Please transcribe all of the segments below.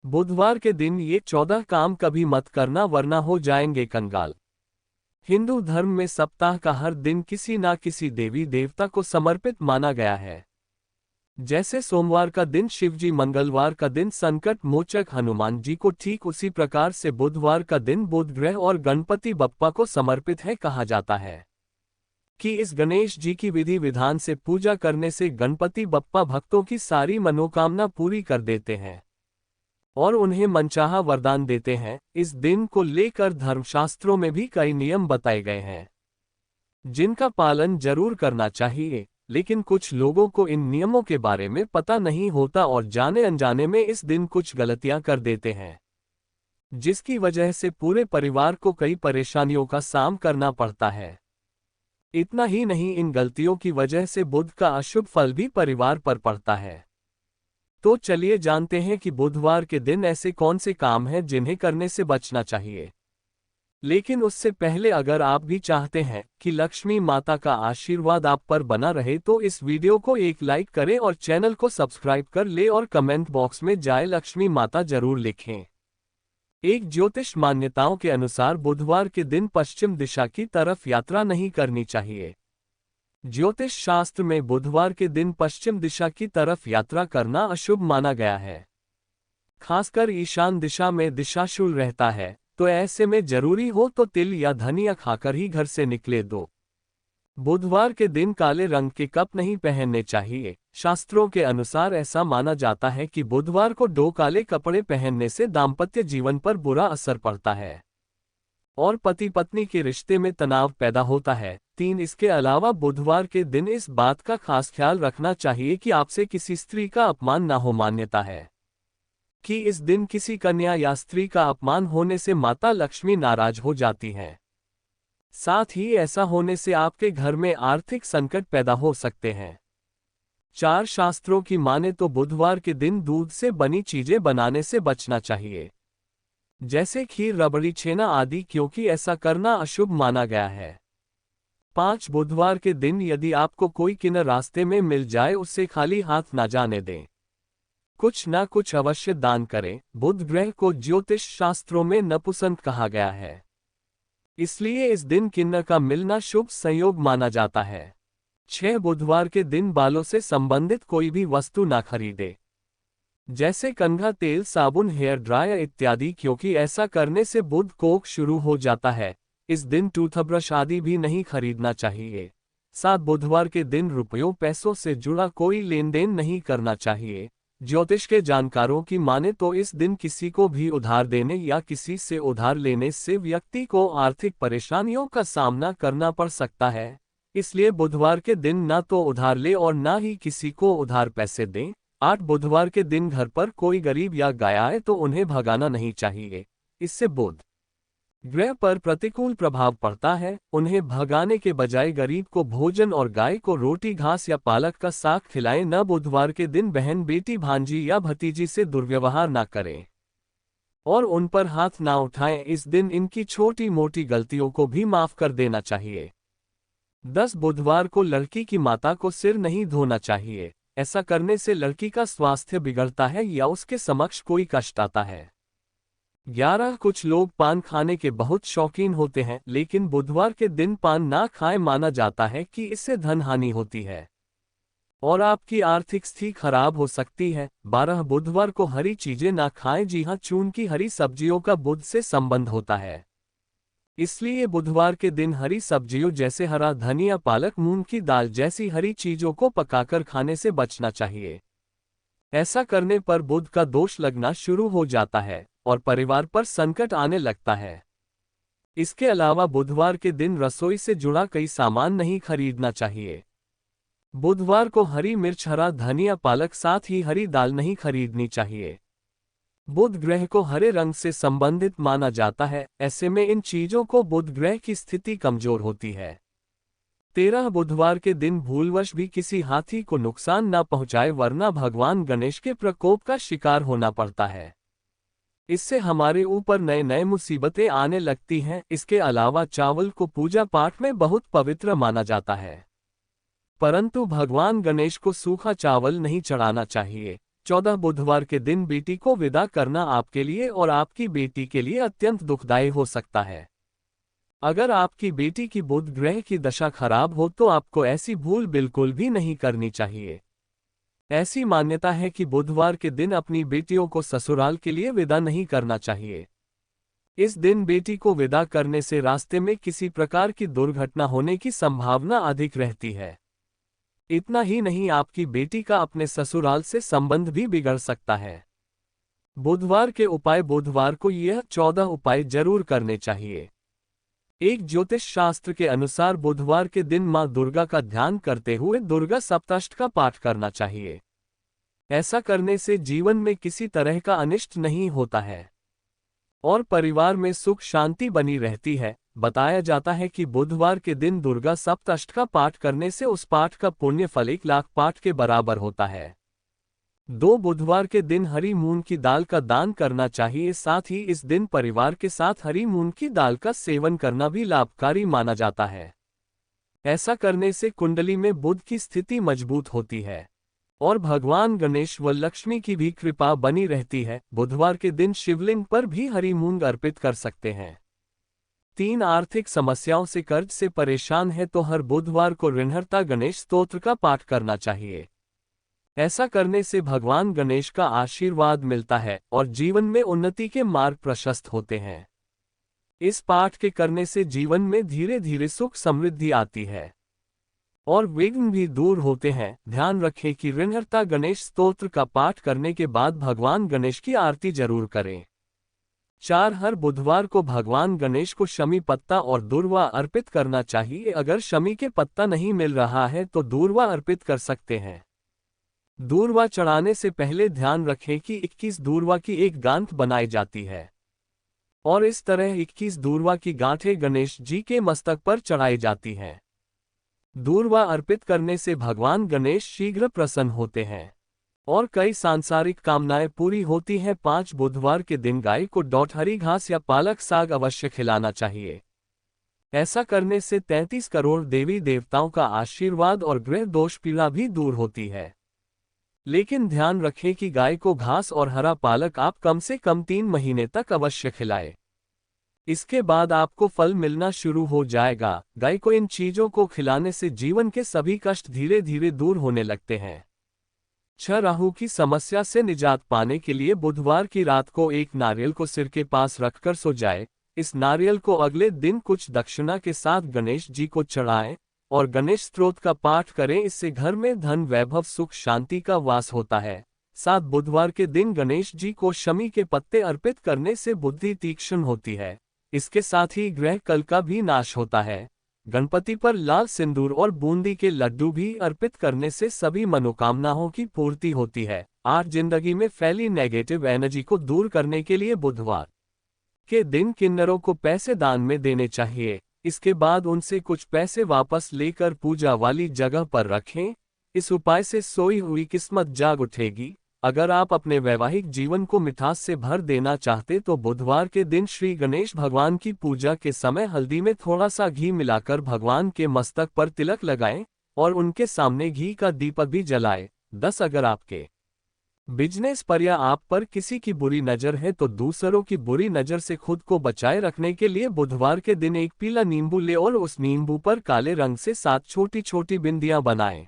बुधवार के दिन ये 14 काम कभी मत करना वरना हो जाएंगे कंगाल। हिंदू धर्म में सप्ताह का हर दिन किसी ना किसी देवी देवता को समर्पित माना गया है। जैसे सोमवार का दिन शिवजी, मंगलवार का दिन संकट मोचक हनुमान जी को, ठीक उसी प्रकार से बुधवार का दिन बुध ग्रह और गणपति बप्पा को समर्पित है। कहा जाता है कि इस गणेश जी की विधि विधान से पूजा करने से गणपति बप्पा भक्तों की सारी मनोकामना पूरी कर देते हैं और उन्हें मनचाहा वरदान देते हैं। इस दिन को लेकर धर्मशास्त्रों में भी कई नियम बताए गए हैं जिनका पालन जरूर करना चाहिए, लेकिन कुछ लोगों को इन नियमों के बारे में पता नहीं होता और जाने अनजाने में इस दिन कुछ गलतियां कर देते हैं, जिसकी वजह से पूरे परिवार को कई परेशानियों का सामना करना पड़ता है। इतना ही नहीं, इन गलतियों की वजह से बुध का अशुभ फल भी परिवार पर पड़ता है। तो चलिए जानते हैं कि बुधवार के दिन ऐसे कौन से काम हैं जिन्हें करने से बचना चाहिए। लेकिन उससे पहले अगर आप भी चाहते हैं कि लक्ष्मी माता का आशीर्वाद आप पर बना रहे तो इस वीडियो को एक लाइक करें और चैनल को सब्सक्राइब कर ले और कमेंट बॉक्स में जाए लक्ष्मी माता जरूर लिखें। एक ज्योतिष मान्यताओं के अनुसार बुधवार के दिन पश्चिम दिशा की तरफ यात्रा नहीं करनी चाहिए। ज्योतिष शास्त्र में बुधवार के दिन पश्चिम दिशा की तरफ यात्रा करना अशुभ माना गया है। खासकर ईशान दिशा में दिशाशूल रहता है, तो ऐसे में जरूरी हो तो तिल या धनिया खाकर ही घर से निकले दो। बुधवार के दिन काले रंग के कप नहीं पहनने चाहिए। शास्त्रों के अनुसार ऐसा माना जाता है कि बुधवार को 2 काले कपड़े पहनने से दाम्पत्य जीवन पर बुरा असर पड़ता है और पति पत्नी के रिश्ते में तनाव पैदा होता है। 3, इसके अलावा बुधवार के दिन इस बात का खास ख्याल रखना चाहिए कि आपसे किसी स्त्री का अपमान न हो। मान्यता है कि इस दिन किसी कन्या या स्त्री का अपमान होने से माता लक्ष्मी नाराज हो जाती हैं। साथ ही ऐसा होने से आपके घर में आर्थिक संकट पैदा हो सकते हैं। 4, शास्त्रों की माने तो बुधवार के दिन दूध से बनी चीजें बनाने से बचना चाहिए, जैसे खीर, रबड़ी, छेना आदि, क्योंकि ऐसा करना अशुभ माना गया है। 5, बुधवार के दिन यदि आपको कोई किन्नर रास्ते में मिल जाए उससे खाली हाथ ना जाने दें। कुछ ना कुछ अवश्य दान करें। बुध ग्रह को ज्योतिष शास्त्रों में नपुंसक कहा गया है, इसलिए इस दिन किन्नर का मिलना शुभ संयोग माना जाता है। 6, बुधवार के दिन बालों से संबंधित कोई भी वस्तु ना खरीदे, जैसे कंघा, तेल, साबुन, हेयर ड्रायर इत्यादि, क्योंकि ऐसा करने से बुध कोख शुरू हो जाता है। इस दिन टूथब्रश आदि भी नहीं खरीदना चाहिए। 7, बुधवार के दिन रुपयों पैसों से जुड़ा कोई लेन देन नहीं करना चाहिए। ज्योतिष के जानकारों की माने तो इस दिन किसी को भी उधार देने या किसी से उधार लेने से व्यक्ति को आर्थिक परेशानियों का सामना करना पड़ सकता है, इसलिए बुधवार के दिन ना तो उधार ले और ना ही किसी को उधार पैसे दें। 8, बुधवार के दिन घर पर कोई गरीब या गाय आए तो उन्हें भगाना नहीं चाहिए, इससे बुध ग्रह पर प्रतिकूल प्रभाव पड़ता है। उन्हें भगाने के बजाय गरीब को भोजन और गाय को रोटी, घास या पालक का साग खिलाएं। न बुधवार के दिन बहन, बेटी, भांजी या भतीजी से दुर्व्यवहार ना करें और उन पर हाथ ना उठाएं। इस दिन इनकी छोटी मोटी गलतियों को भी माफ कर देना चाहिए। 10, बुधवार को लड़की की माता को सिर नहीं धोना चाहिए। ऐसा करने से लड़की का स्वास्थ्य बिगड़ता है या उसके समक्ष कोई कष्ट आता है। 11, कुछ लोग पान खाने के बहुत शौकीन होते हैं, लेकिन बुधवार के दिन पान ना खाएं। माना जाता है कि इससे धन हानि होती है और आपकी आर्थिक स्थिति खराब हो सकती है। 12, बुधवार को हरी चीजें ना खाएं। जी हां, चून की हरी सब्जियों का बुध से संबंध होता है, इसलिए बुधवार के दिन हरी सब्जियों जैसे हरा धनिया, पालक, मूंग की दाल जैसी हरी चीजों को पकाकर खाने से बचना चाहिए। ऐसा करने पर बुध का दोष लगना शुरू हो जाता है और परिवार पर संकट आने लगता है। इसके अलावा बुधवार के दिन रसोई से जुड़ा कई सामान नहीं खरीदना चाहिए। बुधवार को हरी मिर्च, हरा धनिया, पालक, साथ ही हरी दाल नहीं खरीदनी चाहिए। बुध ग्रह को हरे रंग से संबंधित माना जाता है, ऐसे में इन चीजों को बुध ग्रह की स्थिति कमजोर होती है। 13, बुधवार के दिन भूलवश भी किसी हाथी को नुकसान न पहुंचाए, वरना भगवान गणेश के प्रकोप का शिकार होना पड़ता है। इससे हमारे ऊपर नए नए मुसीबतें आने लगती हैं। इसके अलावा चावल को पूजा पाठ में बहुत पवित्र माना जाता है, परंतु भगवान गणेश को सूखा चावल नहीं चढ़ाना चाहिए। 14 बुधवार के दिन बेटी को विदा करना आपके लिए और आपकी बेटी के लिए अत्यंत दुखदायी हो सकता है। अगर आपकी बेटी की बुध ग्रह की दशा खराब हो तो आपको ऐसी भूल बिल्कुल भी नहीं करनी चाहिए। ऐसी मान्यता है कि बुधवार के दिन अपनी बेटियों को ससुराल के लिए विदा नहीं करना चाहिए। इस दिन बेटी को विदा करने से रास्ते में किसी प्रकार की दुर्घटना होने की संभावना अधिक रहती है। इतना ही नहीं, आपकी बेटी का अपने ससुराल से संबंध भी बिगड़ सकता है। बुधवार के उपाय। बुधवार को यह 14 उपाय जरूर करने चाहिए। एक ज्योतिष शास्त्र के अनुसार बुधवार के दिन मां दुर्गा का ध्यान करते हुए दुर्गा सप्ताष्ट का पाठ करना चाहिए। ऐसा करने से जीवन में किसी तरह का अनिष्ट नहीं होता है और परिवार में सुख शांति बनी रहती है। बताया जाता है कि बुधवार के दिन दुर्गा सप्ताष्ट का पाठ करने से उस पाठ का पुण्य फल 1,00,000 पाठ के बराबर होता है। 2 बुधवार के दिन हरी मूंग की दाल का दान करना चाहिए। साथ ही इस दिन परिवार के साथ हरी मूंग की दाल का सेवन करना भी लाभकारी माना जाता है। ऐसा करने से कुंडली में बुध की स्थिति मजबूत होती है और भगवान गणेश व लक्ष्मी की भी कृपा बनी रहती है। बुधवार के दिन शिवलिंग पर भी हरी मूंग अर्पित कर सकते हैं। 3 आर्थिक समस्याओं से कर्ज से परेशान है तो हर बुधवार को ऋणहर्ता गणेश स्तोत्र का पाठ करना चाहिए। ऐसा करने से भगवान गणेश का आशीर्वाद मिलता है और जीवन में उन्नति के मार्ग प्रशस्त होते हैं। इस पाठ के करने से जीवन में धीरे धीरे सुख समृद्धि आती है और विघ्न भी दूर होते हैं। ध्यान रखें कि ऋणहर्ता गणेश स्तोत्र का पाठ करने के बाद भगवान गणेश की आरती जरूर करें। 4 हर बुधवार को भगवान गणेश को शमी पत्ता और दूर्वा अर्पित करना चाहिए। अगर शमी के पत्ता नहीं मिल रहा है तो दूर्वा अर्पित कर सकते हैं। दूर्वा चढ़ाने से पहले ध्यान रखें कि 21 दूर्वा की एक गांठ बनाई जाती है और इस तरह 21 दूर्वा की गांठें गणेश जी के मस्तक पर चढ़ाई जाती हैं। दूर्वा अर्पित करने से भगवान गणेश शीघ्र प्रसन्न होते हैं और कई सांसारिक कामनाएं पूरी होती हैं। 5 बुधवार के दिन गाय को डॉट हरी घास या पालक साग अवश्य खिलाना चाहिए। ऐसा करने से 33 करोड़ देवी देवताओं का आशीर्वाद और ग्रह दोष पीड़ा भी दूर होती है। लेकिन ध्यान रखें कि गाय को घास और हरा पालक आप कम से कम 3 महीने तक अवश्य खिलाएं। इसके बाद आपको फल मिलना शुरू हो जाएगा। गाय को इन चीजों को खिलाने से जीवन के सभी कष्ट धीरे धीरे दूर होने लगते हैं। 6 राहु की समस्या से निजात पाने के लिए बुधवार की रात को एक नारियल को सिर के पास रखकर सो जाए। इस नारियल को अगले दिन कुछ दक्षिणा के साथ गणेश जी को चढ़ाएं और गणेश स्तोत्र का पाठ करें। इससे घर में धन वैभव सुख शांति का वास होता है। 7 बुधवार के दिन गणेश जी को शमी के पत्ते अर्पित करने से बुद्धि तीक्ष्ण होती है। इसके साथ ही ग्रह कल का भी नाश होता है। गणपति पर लाल सिंदूर और बूंदी के लड्डू भी अर्पित करने से सभी मनोकामनाओं की पूर्ति होती है। 8 जिंदगी में फैली नेगेटिव एनर्जी को दूर करने के लिए बुधवार के दिन किन्नरों को पैसे दान में देने चाहिए। इसके बाद उनसे कुछ पैसे वापस लेकर पूजा वाली जगह पर रखें। इस उपाय से सोई हुई किस्मत जाग उठेगी। अगर आप अपने वैवाहिक जीवन को मिठास से भर देना चाहते तो बुधवार के दिन श्री गणेश भगवान की पूजा के समय हल्दी में थोड़ा सा घी मिलाकर भगवान के मस्तक पर तिलक लगाएं और उनके सामने घी का दीपक भी जलाएं। 10 अगर आपके बिजनेस पर या आप पर किसी की बुरी नज़र है तो दूसरों की बुरी नज़र से खुद को बचाए रखने के लिए बुधवार के दिन एक पीला नींबू ले और उस नींबू पर काले रंग से 7 छोटी छोटी बिंदियां बनाएं।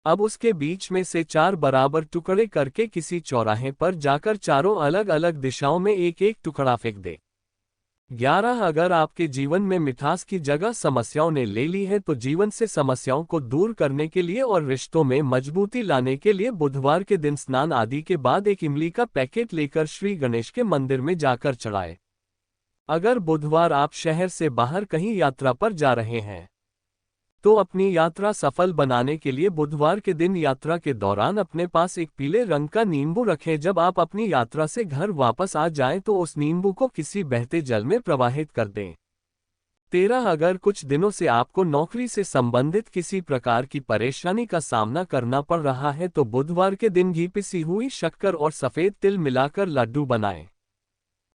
अब उसके बीच में से 4 बराबर टुकड़े करके किसी चौराहे पर जाकर चारों अलग अलग दिशाओं में एक एक टुकड़ा फेंक दे। 11 अगर आपके जीवन में मिठास की जगह समस्याओं ने ले ली है तो जीवन से समस्याओं को दूर करने के लिए और रिश्तों में मजबूती लाने के लिए बुधवार के दिन स्नान आदि के बाद एक इमली का पैकेट लेकर श्री गणेश के मंदिर में जाकर चढ़ाएं। अगर बुधवार आप शहर से बाहर कहीं यात्रा पर जा रहे हैं तो अपनी यात्रा सफल बनाने के लिए बुधवार के दिन यात्रा के दौरान अपने पास एक पीले रंग का नींबू रखें। जब आप अपनी यात्रा से घर वापस आ जाएं तो उस नींबू को किसी बहते जल में प्रवाहित कर दें। 13 अगर कुछ दिनों से आपको नौकरी से संबंधित किसी प्रकार की परेशानी का सामना करना पड़ रहा है तो बुधवार के दिन घी पिसी हुई शक्कर और सफ़ेद तिल मिलाकर लड्डू बनाएं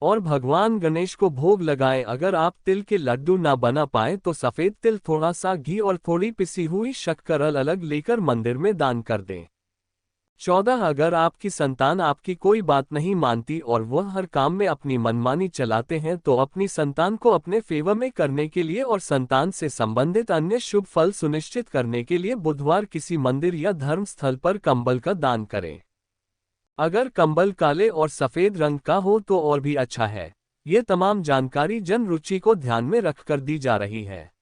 और भगवान गणेश को भोग लगाएं। अगर आप तिल के लड्डू ना बना पाए तो सफ़ेद तिल, थोड़ा सा घी और थोड़ी पिसी हुई शक्कर अलग अलग लेकर मंदिर में दान कर दें। 14 अगर आपकी संतान आपकी कोई बात नहीं मानती और वह हर काम में अपनी मनमानी चलाते हैं तो अपनी संतान को अपने फेवर में करने के लिए और संतान से संबंधित अन्य शुभ फल सुनिश्चित करने के लिए बुधवार किसी मंदिर या धर्म स्थल पर कंबल का दान करें। अगर कंबल काले और सफेद रंग का हो तो और भी अच्छा है। ये तमाम जानकारी जन रुचि को ध्यान में रखकर दी जा रही है।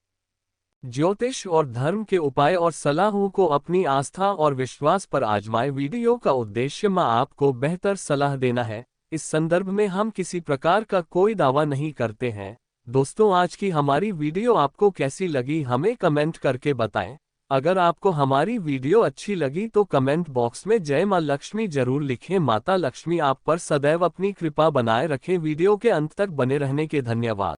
ज्योतिष और धर्म के उपाय और सलाहों को अपनी आस्था और विश्वास पर आजमाएं। वीडियो का उद्देश्य आपको बेहतर सलाह देना है। इस संदर्भ में हम किसी प्रकार का कोई दावा नहीं करते हैं। दोस्तों, आज की हमारी वीडियो आपको कैसी लगी हमें कमेंट करके बताएं। अगर आपको हमारी वीडियो अच्छी लगी तो कमेंट बॉक्स में जय मां लक्ष्मी जरूर लिखें। माता लक्ष्मी आप पर सदैव अपनी कृपा बनाए रखें। वीडियो के अंत तक बने रहने के धन्यवाद।